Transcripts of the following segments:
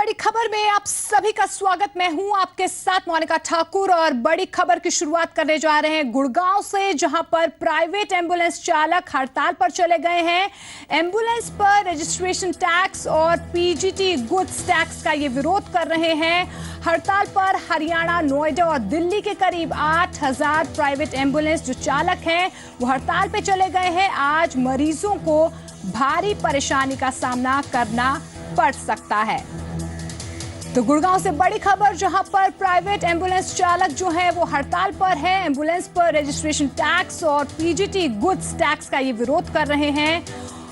बड़ी खबर में आप सभी का स्वागत। मैं हूं आपके साथ मोनिका ठाकुर और बड़ी खबर की शुरुआत करने जा रहे हैं गुड़गांव से, जहां पर प्राइवेट एम्बुलेंस चालक हड़ताल पर चले गए हैं। एम्बुलेंस पर रजिस्ट्रेशन टैक्स और पीजीटी गुड्स टैक्स का ये विरोध कर रहे हैं। हड़ताल पर हरियाणा, नोएडा और दिल्ली के करीब 8,000 प्राइवेट एम्बुलेंस जो चालक हैं वो हड़ताल पे चले गए हैं। आज मरीजों को भारी परेशानी का सामना करना पड़ सकता है। तो गुड़गांव से बड़ी खबर, जहां पर प्राइवेट एम्बुलेंस चालक जो है वो हड़ताल पर है। एम्बुलेंस पर रजिस्ट्रेशन टैक्स और पीजीटी गुड्स टैक्स का ये विरोध कर रहे हैं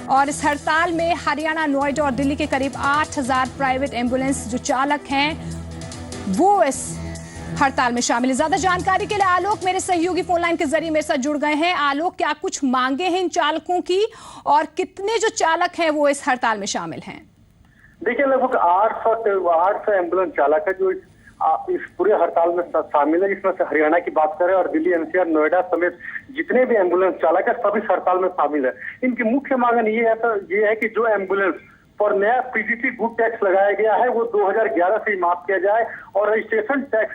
और इस हड़ताल में हरियाणा, नोएडा और दिल्ली के करीब 8,000 प्राइवेट एम्बुलेंस जो चालक हैं वो इस हड़ताल में शामिल है। ज्यादा जानकारी के लिए आलोक मेरे सहयोगी फोनलाइन के जरिए मेरे साथ जुड़ गए हैं। आलोक, क्या कुछ मांगे हैं इन चालकों की और कितने जो चालक हैं वो इस हड़ताल में शामिल हैं? देखिए, लगभग 800 एम्बुलेंस चालक है जो इस पूरे हड़ताल में शामिल है। इसमें से हरियाणा की बात करें और दिल्ली, एनसीआर, नोएडा समेत जितने भी एम्बुलेंस चालक है सभी इस हड़ताल में शामिल है। इनकी मुख्य मांग ये है कि जो एम्बुलेंस पर नया पीजीटी गुड टैक्स लगाया गया है वो 2011 से ही माफ किया जाए और रजिस्ट्रेशन टैक्स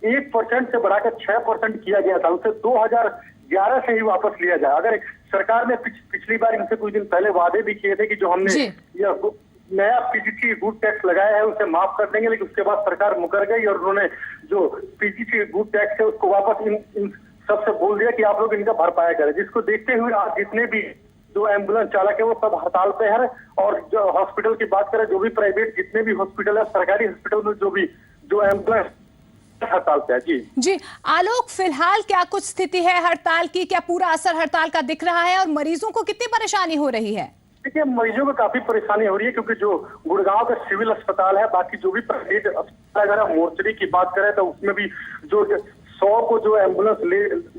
1% से बढ़ाकर 6% किया गया था, उसे 2011 से ही वापस लिया जाए। अगर सरकार ने पिछली बार इनसे कुछ दिन पहले वादे भी किए थे कि जो हमने यह नया पीजीटी गुड टैक्स लगाया है उसे माफ कर देंगे, लेकिन उसके बाद सरकार मुकर गई और उन्होंने जो पीजीटी गुड टैक्स है उसको वापस इन सबसे बोल दिया कि आप लोग इनका भरपाया करें। जिसको देखते हुए आज जितने भी जो एम्बुलेंस चालक है वो सब हड़ताल पे है। और जो हॉस्पिटल की बात करें, जो भी प्राइवेट जितने भी हॉस्पिटल है, सरकारी हॉस्पिटल में जो एम्बुलेंस हड़ताल पे है। जी आलोक, फिलहाल क्या कुछ स्थिति है हड़ताल की? क्या पूरा असर हड़ताल का दिख रहा है और मरीजों को कितनी परेशानी हो रही है? देखिए, मरीजों को काफी परेशानी हो रही है क्योंकि जो गुड़गांव का सिविल अस्पताल है, बाकी जो भी प्राइवेट अस्पताल, अगर मोर्चरी की बात करें तो उसमें भी जो 100 को जो एम्बुलेंस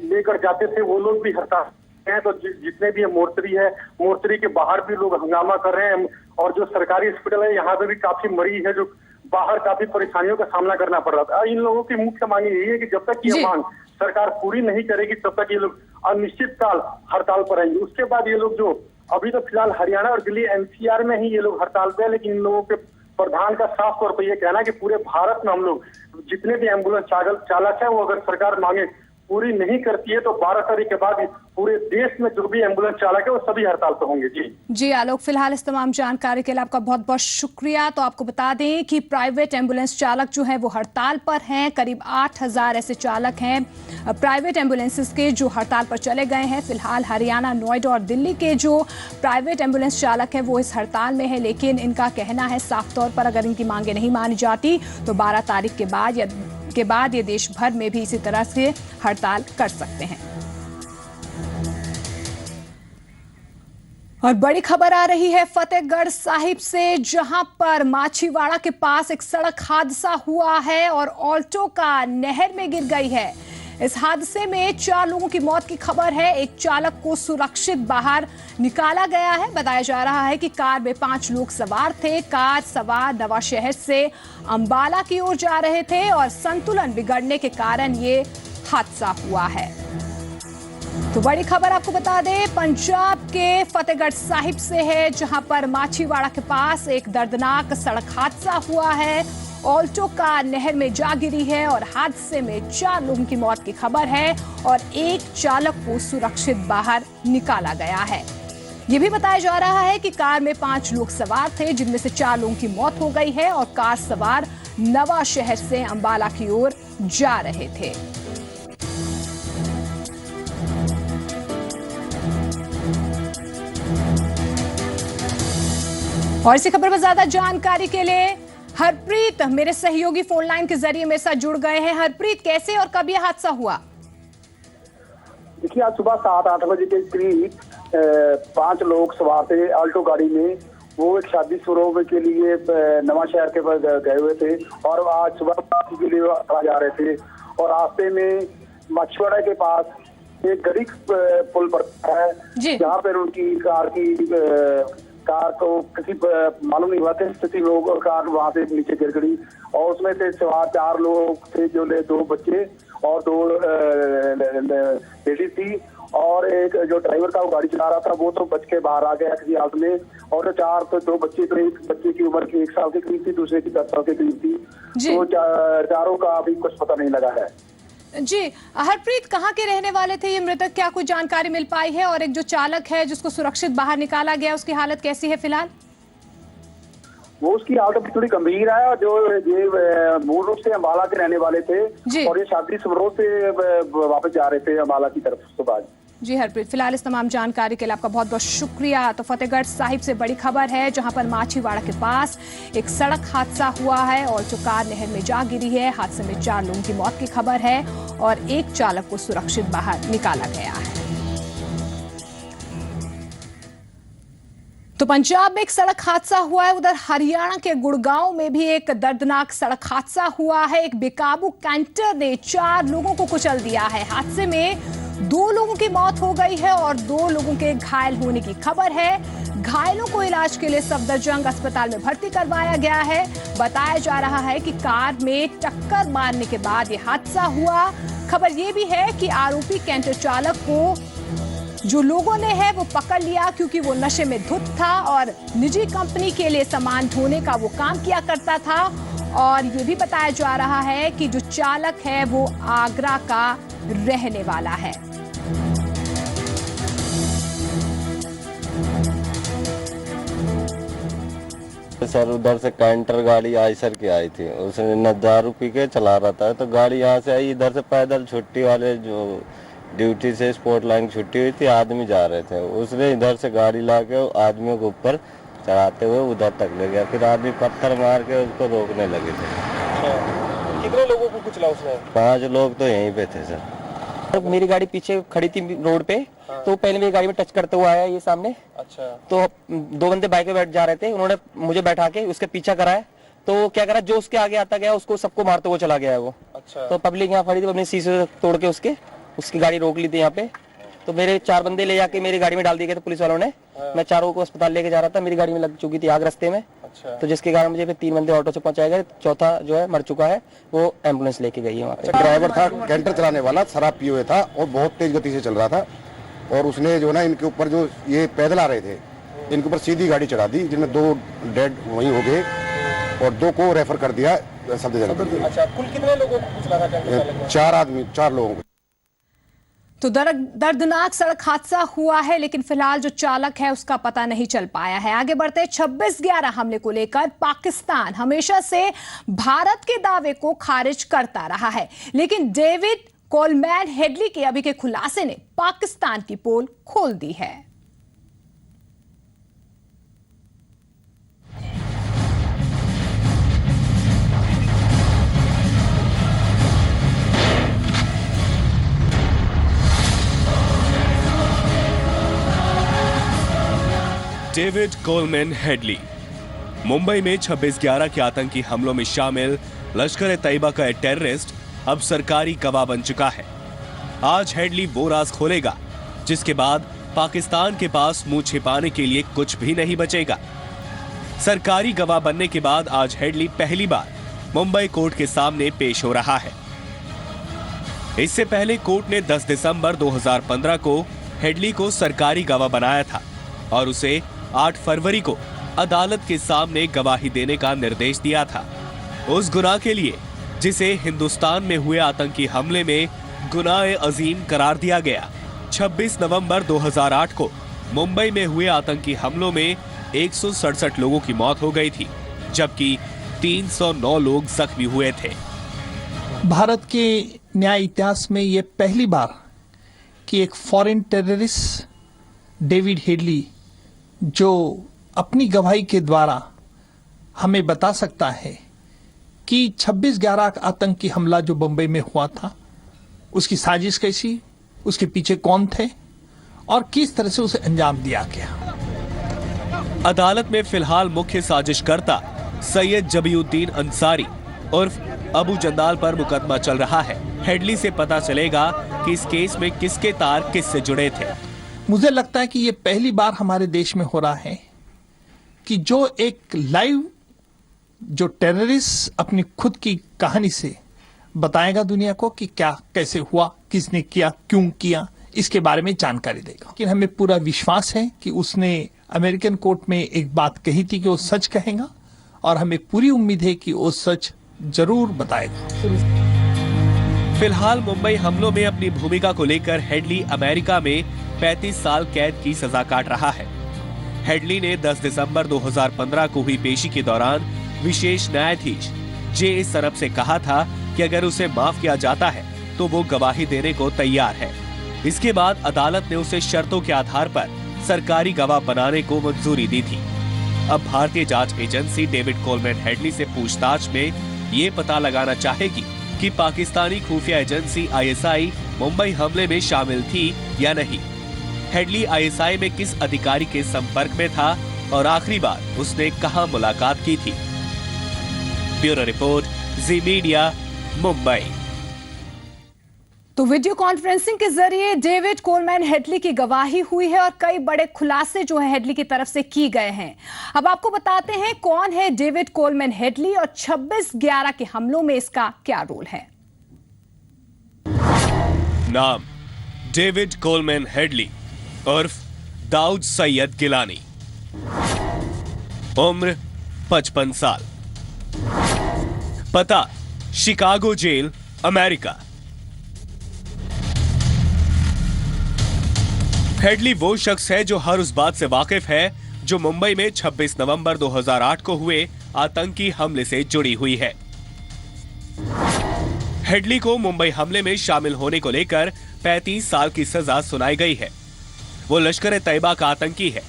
लेकर जाते थे वो लोग भी हड़ताल हैं। तो जितने भी मोर्चरी है, मोर्चरी के बाहर भी लोग हंगामा कर रहे हैं और जो सरकारी हॉस्पिटल है यहाँ पे भी काफी मरीज है जो बाहर काफी परेशानियों का सामना करना पड़ रहा था। इन लोगों की मुख्य मांग यही है कि जब तक ये मांग सरकार पूरी नहीं करेगी तब तक ये लोग अनिश्चित काल हड़ताल पर रहेंगे। उसके बाद ये लोग जो अभी तो फिलहाल हरियाणा और दिल्ली, एनसीआर में ही ये लोग हड़ताल पे है, लेकिन इन लोगों के प्रधान का साफ तौर पर यह कहना है कि पूरे भारत में हम लोग जितने भी एम्बुलेंस चालक है वो अगर सरकार मांगे पूरी नहीं करती है तो 12 तारीख के बाद पूरे देश में जो भी एम्बुलेंस चालक है वो सभी हड़ताल पर होंगे। जी आलोक, फिलहाल इस तमाम जानकारी के लिए आपका बहुत बहुत शुक्रिया। तो आपको बता दें कि प्राइवेट एम्बुलेंस चालक जो है वो हड़ताल पर हैं। करीब 8,000 ऐसे चालक हैं प्राइवेट एम्बुलेंसेस के जो हड़ताल पर चले गए हैं। फिलहाल हरियाणा, नोएडा और दिल्ली के जो प्राइवेट एम्बुलेंस चालक है वो इस हड़ताल में है, लेकिन इनका कहना है साफ तौर पर अगर इनकी मांगे नहीं मानी जाती तो 12 तारीख के बाद ये देश भर में भी इसी तरह से हड़ताल कर सकते हैं। और बड़ी खबर आ रही है फतेहगढ़ साहिब से, जहां पर माछीवाड़ा के पास एक सड़क हादसा हुआ है और ऑल्टो का नहर में गिर गई है। इस हादसे में 4 लोगों की मौत की खबर है। एक चालक को सुरक्षित बाहर निकाला गया है। बताया जा रहा है कि कार में 5 लोग सवार थे। कार सवार नवाशहर से अंबाला की ओर जा रहे थे और संतुलन बिगड़ने के कारण ये हादसा हुआ है। तो बड़ी खबर आपको बता दें पंजाब के फतेहगढ़ साहिब से है, जहां पर माछीवाड़ा के पास एक दर्दनाक सड़क हादसा हुआ है। ऑल्टो कार नहर में जा गिरी है और हादसे में 4 लोगों की मौत की खबर है और एक चालक को सुरक्षित बाहर निकाला गया है। यह भी बताया जा रहा है कि कार में 5 लोग सवार थे, जिनमें से 4 लोगों की मौत हो गई है और कार सवार नवाशहर से अंबाला की ओर जा रहे थे। और इसी खबर पर ज्यादा जानकारी के लिए हरप्रीत मेरे सहयोगी फोन लाइन के जरिए मेरे साथ जुड़ गए हैं। हरप्रीत, कैसे और कब यह हादसा हुआ? देखिए, आज सुबह 7-8 बजे के करीब 5 लोग सवार थे ऑल्टो गाड़ी में। वो एक शादी समारोह के लिए नवाशहर के पास गए हुए थे और आज सुबह पार्टी के लिए जा रहे थे और रास्ते में मछुआड़ा के पास एक गड़ी पुल पड़ता है, जहाँ पर उनकी कार को किसी मालूम नहीं हुआ था स्थिति लोग कार वहां से नीचे गिर गई और उसमें से सवार 4 लोग थे, जो 2 बच्चे और 2 लेडीज थी, और एक जो ड्राइवर था वो गाड़ी चला रहा था वो तो बच के बाहर आ गया किसी हालत में, और 2 बच्चे, तो एक बच्चे की उम्र की 1 साल के करीब थी, दूसरे की 10 साल के करीब थी। तो चारों का अभी कुछ पता नहीं लगा है। जी हरप्रीत, कहाँ के रहने वाले थे ये मृतक, क्या कुछ जानकारी मिल पाई है? और एक जो चालक है जिसको सुरक्षित बाहर निकाला गया, उसकी हालत कैसी है फिलहाल? वो उसकी हालत थोड़ी गंभीर है। जो ये मूल रूप से अम्बाला के रहने वाले थे और ये शादी समारोह से वापस जा रहे थे अम्बाला की तरफ सुबह। जी हरप्रीत, फिलहाल इस तमाम जानकारी के लिए आपका बहुत बहुत शुक्रिया। तो फतेहगढ़ साहिब से बड़ी खबर है, जहां पर माछीवाड़ा के पास एक सड़क हादसा हुआ है और जो कार नहर में जा गिरी है। हादसे में 4 लोगों की मौत की खबर है और एक चालक को सुरक्षित बाहर निकाला गया है। तो पंजाब में एक सड़क हादसा हुआ है, उधर हरियाणा के गुड़गांव में भी एक दर्दनाक सड़क हादसा हुआ है। एक बेकाबू कैंटर ने 4 लोगों को कुचल दिया है। हादसे में 2 लोगों की मौत हो गई है और 2 लोगों के घायल होने की खबर है। घायलों को इलाज के लिए सफदरजंग अस्पताल में भर्ती करवाया गया है। बताया जा रहा है कि कार में टक्कर मारने के बाद यह हादसा हुआ। खबर यह भी है कि आरोपी कैंटर चालक को जो लोगों ने है वो पकड़ लिया, क्योंकि वो नशे में धुत था और निजी कंपनी के लिए सामान ढोने का वो काम किया करता था। और ये भी बताया जा रहा है कि जो चालक है वो आगरा का रहने वाला है। सर उधर से कैंटर गाड़ी आयसर की आई थी, उसने न दारू पी के चला रहा था, तो गाड़ी यहाँ से आई, इधर से पैदल छुट्टी वाले जो ड्यूटी से स्पोर्ट लाइन छुट्टी हुई थी, आदमी जा रहे थे, उसने इधर से गाड़ी ला के आदमियों के ऊपर चढ़ाते हुए उधर तक ले गया। फिर आदमी पत्थर मार के उसको रोकने लगे थे। कितने लोगों को कुचला उसने? 5 लोग तो यहीं पे थे सर। मेरी गाड़ी पीछे खड़ी थी रोड पे, तो पहले मेरी गाड़ी में टच करते हुए आया ये सामने। अच्छा। तो 2 बंदे बाइक पे बैठ जा रहे थे, उन्होंने मुझे बैठा के उसके पीछा कराया, तो क्या करा, जो उसके आगे आता गया उसको सबको मारते हुए चला गया है वो। अच्छा। तो पब्लिक यहाँ खड़ी थी, अपने शीशे तोड़ के उसकी गाड़ी रोक ली थी यहाँ पे। तो मेरे 4 बंदे ले जाके मेरी गाड़ी में डाल दिए गए थे पुलिस वालों ने। मैं 4 को अस्पताल लेके जा रहा था, मेरी गाड़ी में लग चुकी थी आग रास्ते में। अच्छा। तो जिसके कारण मुझे फिर 3 बंदे ऑटो से पहुंचाए गए, चौथा जो है मर चुका है, वो एम्बुलेंस लेके गई है वहाँ पे। ड्राइवर था कैंटर चलाने वाला, शराब पिए हुए था और बहुत तेज गति से चल रहा था, और उसने जो ना इनके ऊपर, जो ये पैदल आ रहे थे, इनके ऊपर सीधी गाड़ी चढ़ा दी, जिनमें 2 डेड वहीं हो गए और 2 को रेफर कर दिया सफदरजंग। अच्छा, कुल कितने लोगों को कुचला था? 4 लोगों को। तो दर्दनाक सड़क हादसा हुआ है, लेकिन फिलहाल जो चालक है उसका पता नहीं चल पाया है। आगे बढ़ते 26/11 हमले को लेकर पाकिस्तान हमेशा से भारत के दावे को खारिज करता रहा है, लेकिन डेविड कोलमैन हेडली के अभी के खुलासे ने पाकिस्तान की पोल खोल दी है। डेविड कोलमैन हेडली मुंबई में 26/11 के आतंकी हमलों में शामिल लश्कर ए तैयबा का टेररिस्ट अब सरकारी गवाह बन चुका है। आज हेडली वो राज खोलेगा जिसके बाद पाकिस्तान के पास मुंह छिपाने के लिए कुछ भी नहीं बचेगा। सरकारी गवाह बनने के बाद आज हेडली पहली बार मुंबई कोर्ट के सामने पेश हो रहा है। इससे पहले कोर्ट ने 10 दिसंबर 2015 को हेडली को सरकारी गवाह बनाया था और उसे 8 फरवरी को अदालत के सामने गवाही देने का निर्देश दिया था। उस गुनाह के लिए जिसे हिंदुस्तान में हुए आतंकी हमले में गुनाह अजीम करार दिया गया। 26 नवंबर 2008 को मुंबई में हुए आतंकी हमलों में 167 लोगों की मौत हो गई थी, जबकि 309 लोग जख्मी हुए थे। भारत के न्याय इतिहास में यह पहली बार कि एक फॉरेन टेररिस्ट डेविड हेडली, जो अपनी गवाही के द्वारा हमें बता सकता है कि 26/11 आतंकी हमला जो बंबई में हुआ था, उसकी साजिश कैसी, उसके पीछे कौन थे और किस तरह से उसे अंजाम दिया गया। अदालत में फिलहाल मुख्य साजिशकर्ता सैयद जबीउद्दीन अंसारी उर्फ अबू जंदाल पर मुकदमा चल रहा है। हेडली से पता चलेगा कि इस केस में किसके तार किससे जुड़े थे। मुझे लगता है कि ये पहली बार हमारे देश में हो रहा है कि जो एक लाइव जो टेररिस्ट अपनी खुद की कहानी से बताएगा दुनिया को कि क्या कैसे हुआ, किसने किया, क्यों किया, इसके बारे में जानकारी देगा। लेकिन हमें पूरा विश्वास है कि उसने अमेरिकन कोर्ट में एक बात कही थी कि वो सच कहेगा, और हमें पूरी उम्मीद है कि वो सच जरूर बताएगा। फिलहाल मुंबई हमलों में अपनी भूमिका को लेकर हेडली अमेरिका में 35 साल कैद की सजा काट रहा है। हेडली ने 10 दिसंबर 2015 को हुई पेशी के दौरान विशेष न्यायाधीश जे सरफ से कहा था कि अगर उसे माफ किया जाता है तो वो गवाही देने को तैयार है। इसके बाद अदालत ने उसे शर्तों के आधार पर सरकारी गवाह बनाने को मंजूरी दी थी। अब भारतीय जांच एजेंसी डेविड कोलमैन हेडली से पूछताछ में ये पता लगाना चाहेगी कि पाकिस्तानी खुफिया एजेंसी ISI मुंबई हमले में शामिल थी या नहीं। हेडली ISI में किस अधिकारी के संपर्क में था और आखिरी बार उसने कहां मुलाकात की थी। ब्यूरो रिपोर्ट, जी मीडिया, मुंबई। तो वीडियो कॉन्फ्रेंसिंग के जरिए डेविड कोलमैन हेडली की गवाही हुई है और कई बड़े खुलासे जो है हेडली की तरफ से की गए हैं। अब आपको बताते हैं कौन है डेविड कोलमैन हेडली और 26/11 के हमलों में इसका क्या रोल है। नाम डेविड कोलमैन हेडली उर्फ दाऊद सैयद गिलानी। उम्र 55 साल। पता शिकागो जेल, अमेरिका। हेडली वो शख्स है जो हर उस बात से वाकिफ है जो मुंबई में 26 नवंबर 2008 को हुए आतंकी हमले से जुड़ी हुई है। हेडली को मुंबई हमले में शामिल होने को लेकर 35 साल की सजा सुनाई गई है। वो लश्कर-ए-तैयबा का आतंकी है।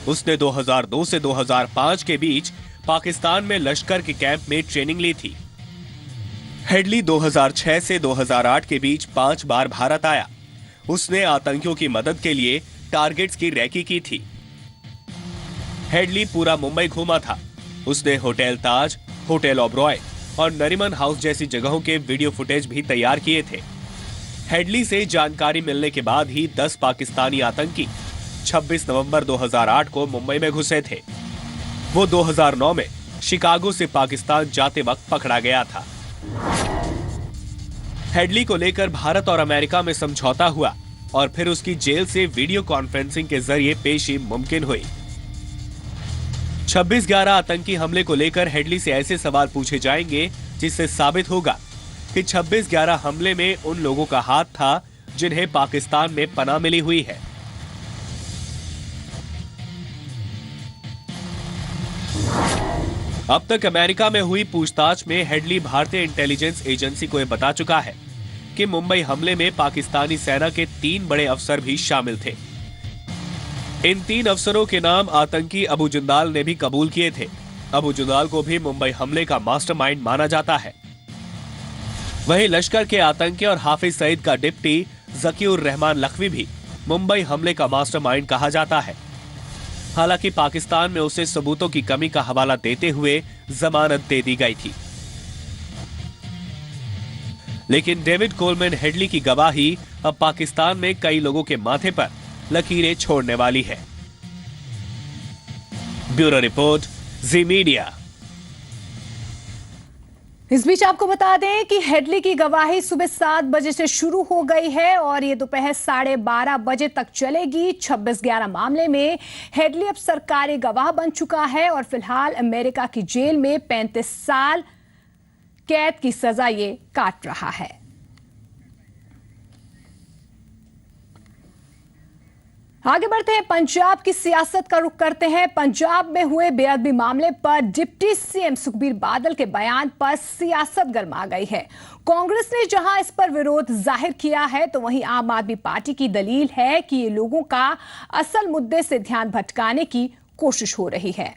उसने 2002 से 2005 के बीच पाकिस्तान में लश्कर के कैंप में ट्रेनिंग ली थी। हेडली 2006 से 2008 के बीच 5 बार भारत आया। उसने आतंकियों की मदद के लिए टारगेट्स की रैकी की थी। हेडली पूरा मुंबई घूमा था। उसने होटल ताज, होटल ओबरॉय और नरीमन हाउस जैसी जगहों के वीडियो फुटेज भी तैयार किए थे। हेडली से जानकारी मिलने के बाद ही 10 पाकिस्तानी आतंकी 26 नवंबर 2008 को मुंबई में घुसे थे। वो 2009 में शिकागो से पाकिस्तान जाते वक्त पकड़ा गया था। हेडली को लेकर भारत और अमेरिका में समझौता हुआ और फिर उसकी जेल से वीडियो कॉन्फ्रेंसिंग के जरिए पेशी मुमकिन हुई। 26/11 आतंकी हमले को लेकर हेडली से ऐसे सवाल पूछे जाएंगे जिससे साबित होगा कि 26/11 हमले में उन लोगों का हाथ था जिन्हें पाकिस्तान में पनाह मिली हुई है। अब तक अमेरिका में हुई पूछताछ में हेडली भारतीय इंटेलिजेंस एजेंसी को यह बता चुका है कि मुंबई हमले में पाकिस्तानी सेना के 3 बड़े अफसर भी शामिल थे। इन 3 अफसरों के नाम आतंकी अबू जिंदाल ने भी कबूल किए थे। अबू जिंदाल को भी मुंबई हमले का मास्टरमाइंड माना जाता है। वहीं लश्कर के आतंकी और हाफिज सईद का डिप्टी जकीउर रहमान लखवी भी मुंबई हमले का मास्टरमाइंड कहा जाता है। हालांकि पाकिस्तान में उसे सबूतों की कमी का हवाला देते हुए जमानत दे दी गई थी। लेकिन डेविड कोलमैन हेडली की गवाही अब पाकिस्तान में कई लोगों के माथे पर लकीरें छोड़ने वाली है। ब्यूरो रिपोर्ट, जी मीडिया। इस बीच आपको बता दें कि हेडली की गवाही सुबह 7 बजे से शुरू हो गई है और ये दोपहर 12:30 बजे तक चलेगी। 26/11 मामले में हेडली अब सरकारी गवाह बन चुका है और फिलहाल अमेरिका की जेल में 35 साल कैद की सजा ये काट रहा है। आगे बढ़ते हैं, पंजाब की सियासत का रुख करते हैं। पंजाब में हुए बेअदबी मामले पर डिप्टी सीएम सुखबीर बादल के बयान पर सियासत गर्मा गई है। कांग्रेस ने जहां इस पर विरोध जाहिर किया है तो वहीं आम आदमी पार्टी की दलील है कि ये लोगों का असल मुद्दे से ध्यान भटकाने की कोशिश हो रही है।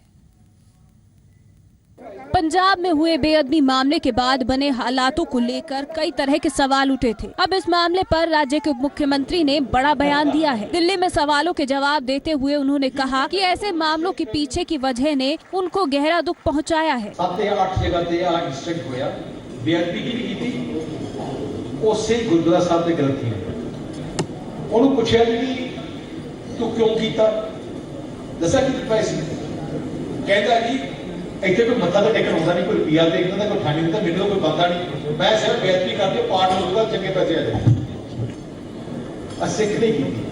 पंजाब में हुए बेअदबी मामले के बाद बने हालातों को लेकर कई तरह के सवाल उठे थे। अब इस मामले पर राज्य के उप मुख्यमंत्री ने बड़ा बयान दिया है। दिल्ली में सवालों के जवाब देते हुए उन्होंने कहा कि ऐसे मामलों के पीछे की वजह ने उनको गहरा दुख पहुंचाया है। 7-8 जगह ते इंसिडेंट होया, बेअदबी की थी, उसे गुरुद्वारा साहब ने गलती है। उन्होंने पूछा जी तू क्यों कीता, दसा कि पैसे कहता जी ਇੱਥੇ ਕੋਈ ਮੱਥਾ ਤਾਂ ਟੇਕਣ ਹੁੰਦਾ ਨਹੀਂ, ਕੋਈ ਰੁਪਿਆ ਦੇਖਦਾ ਤਾਂ ਕੋਈ ਠਾਣੀ ਹੁੰਦਾ, ਮੈਨੂੰ ਕੋਈ ਬੰਦਾ ਨਹੀਂ। ਮੈਂ ਸਿਰਫ ਬੇਇੱਜ਼ਤੀ ਕਰਕੇ ਪਾਠ ਹੋਊਗਾ, ਚੰਗੇ ਪੈਸੇ ਆ ਜਾਣਗੇ। ਸਿੱਖ ਨਹੀਂ ਕੀਤੀ,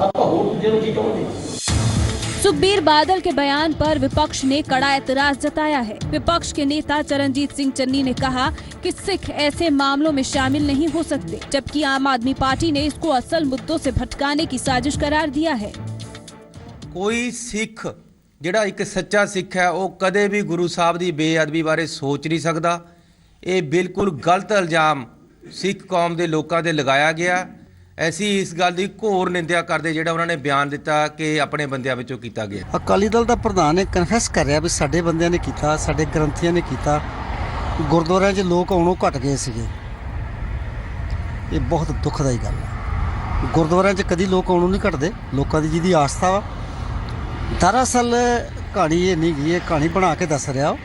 ਆਪਾਂ ਹੋਰ ਦੂਜੇ ਨੂੰ ਕੀ ਕਹਾਂਗੇ। सुखबीर बादल के बयान पर विपक्ष ने कड़ा एतराज जताया है। विपक्ष के नेता चरणजीत सिंह चन्नी ने कहा कि सिख ऐसे मामलों में शामिल नहीं हो सकते, जबकि आम आदमी पार्टी ने इसको असल मुद्दों से भटकाने की साजिश करार दिया है। कोई सिख ਜਿਹੜਾ ਇੱਕ ਸੱਚਾ ਸਿੱਖ ਹੈ ਉਹ ਕਦੇ ਵੀ ਗੁਰੂ ਸਾਹਿਬ ਦੀ ਬੇਅਦਬੀ ਬਾਰੇ ਸੋਚ ਨਹੀਂ ਸਕਦਾ। ਇਹ ਬਿਲਕੁਲ ਗਲਤ ਇਲਜ਼ਾਮ ਸਿੱਖ ਕੌਮ ਦੇ ਲੋਕਾਂ ਤੇ ਲਗਾਇਆ ਗਿਆ। ਐਸੀ ਇਸ ਗੱਲ ਦੀ ਘੋਰ ਨਿੰਦਿਆ ਕਰਦੇ ਜਿਹੜਾ ਉਹਨਾਂ ਨੇ ਬਿਆਨ ਦਿੱਤਾ ਕਿ ਆਪਣੇ ਬੰਦਿਆਂ ਵਿੱਚੋਂ ਕੀਤਾ ਗਿਆ। ਅਕਾਲੀ ਦਲ ਦਾ ਪ੍ਰਧਾਨ ਇਹ ਕਨਫੈਸ ਕਰ ਰਿਹਾ ਵੀ ਸਾਡੇ ਬੰਦਿਆਂ ਨੇ ਕੀਤਾ, ਸਾਡੇ ਗ੍ਰੰਥੀਆਂ ਨੇ ਕੀਤਾ। ਗੁਰਦੁਆਰਿਆਂ 'ਚ ਲੋਕ ਆਉਣੋਂ ਘਟ ਗਏ ਸੀਗੇ। ਇਹ ਬਹੁਤ ਦੁਖਦਾਈ ਗੱਲ ਹੈ। ਗੁਰਦੁਆਰਿਆਂ 'ਚ ਕਦੀ ਲੋਕ ਆਉਣੋਂ ਨਹੀਂ ਘਟਦੇ, ਲੋਕਾਂ ਦੀ ਜਿਹਦੀ ਆਸਥਾ ਵਾ। ਦਰਅਸਲ ਕਹਾਣੀ ਇਹ ਨਹੀਂ ਗਈ, ਇਹ ਕਹਾਣੀ ਬਣਾ ਕੇ ਦੱਸ ਰਿਹਾ।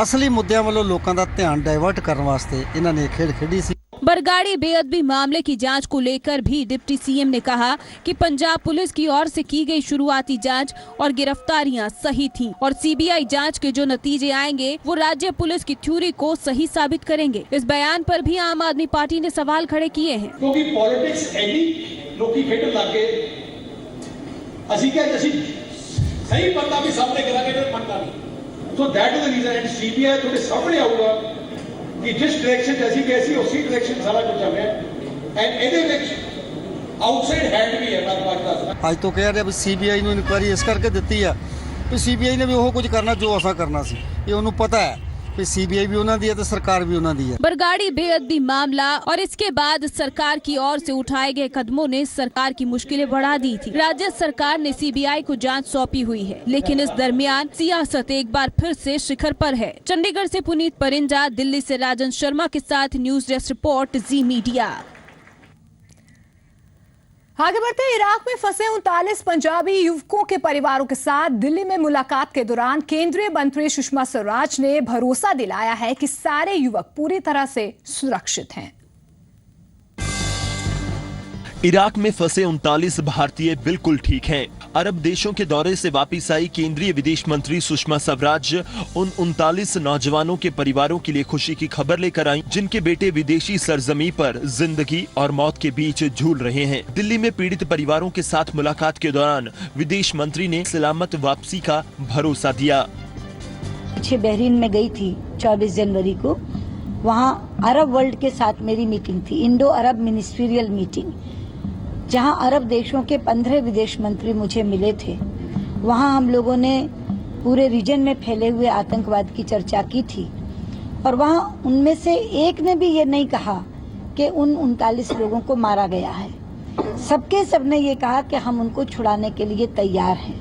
ਅਸਲੀ ਮੁੱਦਿਆਂ ਵੱਲੋਂ ਲੋਕਾਂ ਦਾ ਧਿਆਨ ਡਾਇਵਰਟ ਕਰਨ ਵਾਸਤੇ ਇਹਨਾਂ ਨੇ ਖੇਡ ਖੇਡੀ ਸੀ। बरगाड़ी बेअदबी मामले की जांच को लेकर भी डिप्टी सीएम ने कहा कि पंजाब पुलिस की ओर से की गई शुरुआती जांच और गिरफ्तारियां सही थीं और सीबीआई जांच के जो नतीजे आएंगे वो राज्य पुलिस की थ्योरी को सही साबित करेंगे। इस बयान पर भी आम आदमी पार्टी ने सवाल खड़े किए हैं। क्योंकि पॉलिटिक्स एडी लोकी खेडन लग गए, ਅਸੀਂ ਕਹਿੰਦੇ ਅਸੀਂ ਸਹੀ ਬੰਦਾ ਵੀ ਸਾਹਮਣੇ ਕਰਾਂਗੇ ਤੇ ਬੰਦਾ ਨਹੀਂ। So that is the reason and CBI ਤੁਹਾਡੇ ਸਾਹਮਣੇ ਆਊਗਾ ਕਿ ਜਿਸ ਡਾਇਰੈਕਸ਼ਨ 'ਚ ਅਸੀਂ ਗਏ ਸੀ ਉਸੇ ਡਾਇਰੈਕਸ਼ਨ ਸਾਰਾ ਕੁਝ ਚੱਲ ਰਿਹਾ ਐਂਡ ਇਹਦੇ ਵਿੱਚ ਆਊਟਸਾਈਡ ਹੈਂਡ ਵੀ ਹੈ। ਮੈਂ ਤੁਹਾਨੂੰ ਦੱਸਦਾ ਅੱਜ ਤੋਂ ਕਹਿ ਰਿਹਾ ਵੀ ਸੀਬੀਆਈ ਨੂੰ ਇਨਕੁਆਇਰੀ ਇਸ ਕਰਕੇ ਦਿੱਤੀ ਆ ਵੀ ਸੀਬੀਆਈ ਨੇ ਵੀ ਉਹ ਕੁਝ ਕਰਨਾ ਜੋ ਅਸਾਂ ਕਰਨਾ ਸੀ। ਇਹ ਉਹਨੂੰ ਪਤਾ ਹੈ कि सीबीआई भी उन्होंने दिया तो सरकार भी उन्होंने दिया। बरगाड़ी बेअदबी मामला और इसके बाद सरकार की ओर से उठाए गए कदमों ने सरकार की मुश्किलें बढ़ा दी थी। राज्य सरकार ने सीबीआई को जांच सौंपी हुई है, लेकिन इस दरमियान सियासत एक बार फिर से शिखर पर है। चंडीगढ़ से पुनीत परिंजा, दिल्ली से राजन शर्मा के साथ न्यूज डेस्क रिपोर्ट, जी मीडिया। आगे बढ़ते इराक में फंसे 39 पंजाबी युवकों के परिवारों के साथ दिल्ली में मुलाकात के दौरान केंद्रीय मंत्री सुषमा स्वराज ने भरोसा दिलाया है कि सारे युवक पूरी तरह से सुरक्षित हैं। इराक में फंसे 39 भारतीय बिल्कुल ठीक हैं। अरब देशों के दौरे से वापस आई केंद्रीय विदेश मंत्री सुषमा स्वराज उन 39 नौजवानों के परिवारों के लिए खुशी की खबर लेकर आई जिनके बेटे विदेशी सरजमी पर जिंदगी और मौत के बीच झूल रहे हैं। दिल्ली में पीड़ित परिवारों के साथ मुलाकात के दौरान विदेश मंत्री ने सलामत वापसी का भरोसा दिया। पीछे बहरीन में गई थी 24 जनवरी को, वहाँ अरब वर्ल्ड के साथ मेरी मीटिंग थी, इंडो अरब मिनिस्ट्रियल मीटिंग, जहां अरब देशों के 15 विदेश मंत्री मुझे मिले थे। वहां हम लोगों ने पूरे रीजन में फैले हुए आतंकवाद की चर्चा की थी और वहां उनमें से एक ने भी ये नहीं कहा कि उन 39 लोगों को मारा गया है। सबने ये कहा कि हम उनको छुड़ाने के लिए तैयार हैं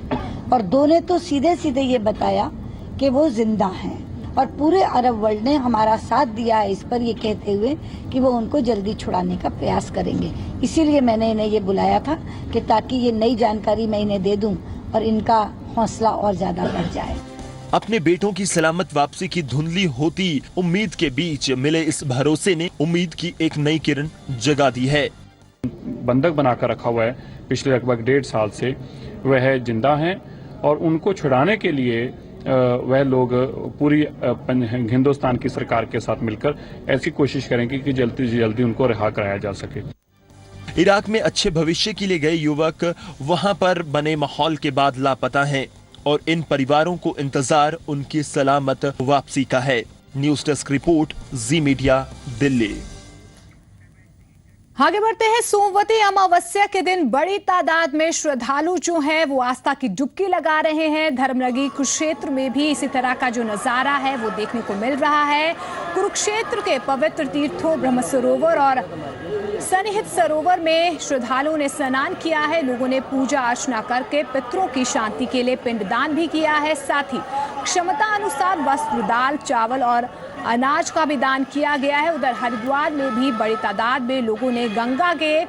और दो ने तो सीधे सीधे ये बताया कि वो जिंदा हैं और पूरे अरब वर्ल्ड ने हमारा साथ दिया है इस पर ये कहते हुए कि वो उनको जल्दी छुड़ाने का प्रयास करेंगे। इसीलिए मैंने इन्हें ये बुलाया था कि ताकि ये नई जानकारी मैं इन्हें दे दूं और इनका हौसला और ज्यादा बढ़ जाए। अपने बेटों की सलामत वापसी की धुंधली होती उम्मीद के बीच मिले इस भरोसे ने उम्मीद की एक नई किरण जगा दी है। बंधक बनाकर रखा हुआ है पिछले लगभग 1.5 साल से, वह जिंदा हैं और उनको छुड़ाने के लिए वह लोग पूरी हिंदुस्तान की सरकार के साथ मिलकर ऐसी कोशिश करेंगे कि जल्दी से जल्दी उनको रिहा कराया जा सके। इराक में अच्छे भविष्य के लिए गए युवक वहां पर बने माहौल के बाद लापता हैं और इन परिवारों को इंतजार उनकी सलामत वापसी का है। न्यूज डेस्क रिपोर्ट, जी मीडिया, दिल्ली। आगे बढ़ते हैं। सोमवती अमावस्या के दिन बड़ी तादाद में श्रद्धालु जो हैं वो आस्था की डुबकी लगा रहे हैं। धर्मनगरी कुरुक्षेत्र में भी इसी तरह का जो नजारा है वो देखने को मिल रहा है। कुरुक्षेत्र के पवित्र तीर्थों ब्रह्म सरोवर और सन्निहित सरोवर में श्रद्धालुओं ने स्नान किया है। लोगों ने पूजा अर्चना करके पितरों की शांति के लिए पिंडदान भी किया है। साथ ही क्षमता अनुसार वस्त्र, दाल, चावल और अनाज का भी दान किया गया है। उधर हरिद्वार में भी बड़ी तादाद में लोगों ने गंगा के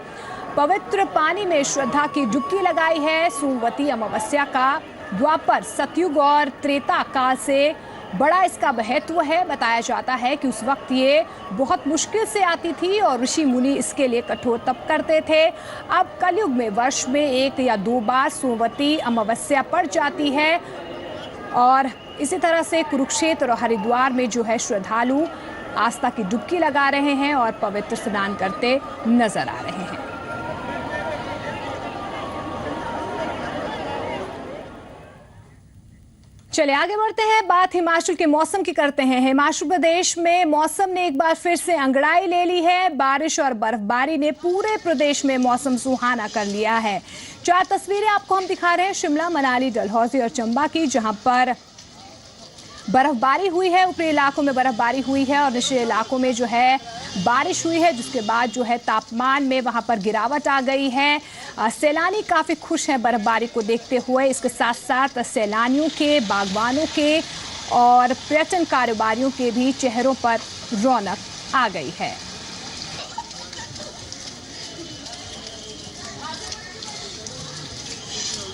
पवित्र पानी में श्रद्धा की डुबकी लगाई है। सोमवती अमावस्या का द्वापर, सतयुग और त्रेता काल से बड़ा इसका महत्व है। बताया जाता है कि उस वक्त ये बहुत मुश्किल से आती थी और ऋषि मुनि इसके लिए कठोर तप करते थे। अब कलयुग में वर्ष में 1 या 2 बार सोमवती अमावस्या पड़ जाती है और इसी तरह से कुरुक्षेत्र और हरिद्वार में जो है श्रद्धालु आस्था की डुबकी लगा रहे हैं और पवित्र स्नान करते नजर आ रहे हैं। चलिए आगे बढ़ते हैं, बात हिमाचल के मौसम की करते हैं। हिमाचल प्रदेश में मौसम ने एक बार फिर से अंगड़ाई ले ली है। बारिश और बर्फबारी ने पूरे प्रदेश में मौसम सुहाना कर लिया है। 4 तस्वीरें आपको हम दिखा रहे हैं शिमला, मनाली, डलहौजी और चंबा की, जहां पर बर्फबारी हुई है। ऊपरी इलाकों में बर्फबारी हुई है और निचले इलाकों में जो है बारिश हुई है, जिसके बाद जो है तापमान में वहां पर गिरावट आ गई है। सैलानी काफ़ी खुश हैं बर्फबारी को देखते हुए। इसके साथ साथ सैलानियों के, बागवानों के और पर्यटन कारोबारियों के भी चेहरों पर रौनक आ गई है।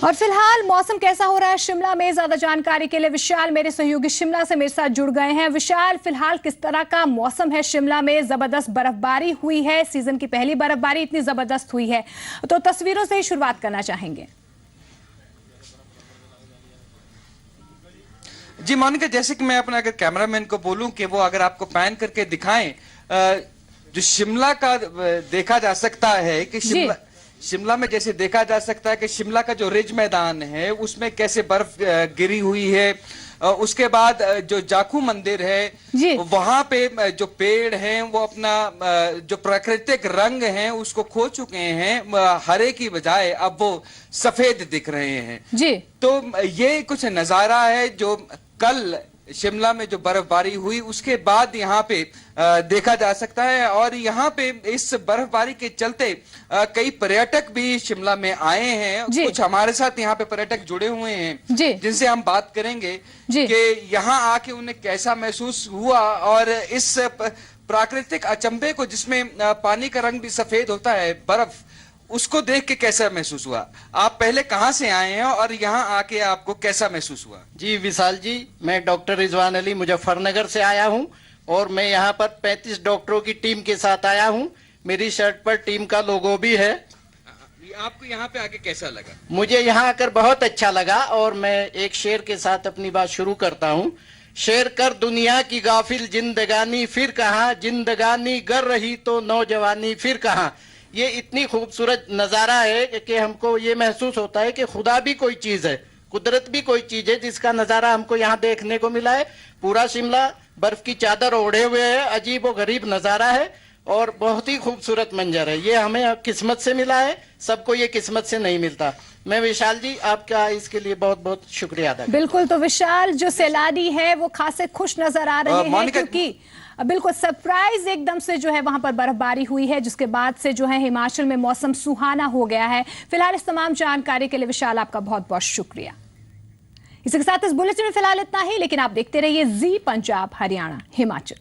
और फिलहाल मौसम कैसा हो रहा है शिमला में, ज्यादा जानकारी के लिए विशाल मेरे सहयोगी शिमला से मेरे साथ जुड़ गए हैं। विशाल, फिलहाल किस तरह का मौसम है शिमला में? जबरदस्त बर्फबारी हुई है, सीजन की पहली बर्फबारी इतनी जबरदस्त हुई है, तो तस्वीरों से ही शुरुआत करना चाहेंगे। जी मोनिका, जैसे कि मैं अपने अगर कैमरामैन को बोलूं कि वो अगर आपको पैन करके दिखाएं, जो शिमला का देखा जा सकता है कि शिमला में जैसे देखा जा सकता है कि शिमला का जो रिज मैदान है उसमें कैसे बर्फ गिरी हुई है। उसके बाद जो जाखू मंदिर है वहां पे जो पेड़ हैं वो अपना जो प्राकृतिक रंग हैं उसको खो चुके हैं, हरे की बजाय अब वो सफेद दिख रहे हैं जी। तो ये कुछ नजारा है जो कल शिमला में जो बर्फबारी हुई उसके बाद यहाँ पे देखा जा सकता है। और यहाँ पे इस बर्फबारी के चलते कई पर्यटक भी शिमला में आए हैं। कुछ हमारे साथ यहाँ पे पर्यटक जुड़े हुए हैं जिनसे हम बात करेंगे कि यहाँ आके उन्हें कैसा महसूस हुआ और इस प्राकृतिक अचंभे को, जिसमें पानी का रंग भी सफेद होता है, बर्फ, उसको देख के कैसा महसूस हुआ? आप पहले कहाँ से आए हैं और यहाँ आके आपको कैसा महसूस हुआ? जी विशाल जी, मैं डॉक्टर रिजवान अली मुजफ्फरनगर से आया हूँ और मैं यहाँ पर 35 डॉक्टरों की टीम के साथ आया हूँ। मेरी शर्ट पर टीम का लोगो भी है। आपको यहाँ पे आके कैसा लगा? मुझे यहाँ आकर बहुत अच्छा लगा और मैं एक शेर के साथ अपनी बात शुरू करता हूँ। शेर कर दुनिया की गाफिल जिंदगानी फिर कहाँ, जिंदगानी गर रही तो नौजवानी फिर कहाँ। ये इतनी खूबसूरत नज़ारा है कि हमको ये महसूस होता है कि खुदा भी कोई चीज़ है, कुदरत भी कोई चीज़ है जिसका नज़ारा हमको यहाँ देखने को मिला है। पूरा शिमला बर्फ की चादर ओढ़े हुए है, अजीब व गरीब नज़ारा है और बहुत ही खूबसूरत मंजर है। ये हमें किस्मत से मिला है, सबको ये किस्मत से नहीं मिलता। मैं विशाल जी आपका इसके लिए बहुत बहुत शुक्रिया अदा। बिल्कुल, तो विशाल जो सैलानी है वो खासे खुश नजर आ रहे हैं क्योंकि बिल्कुल सरप्राइज एकदम से जो है वहां पर बर्फबारी हुई है, जिसके बाद से जो है हिमाचल में मौसम सुहाना हो गया है। फिलहाल इस तमाम जानकारी के लिए विशाल आपका बहुत बहुत शुक्रिया। इसी के साथ इस बुलेटिन में फिलहाल इतना ही, लेकिन आप देखते रहिए जी पंजाब हरियाणा हिमाचल।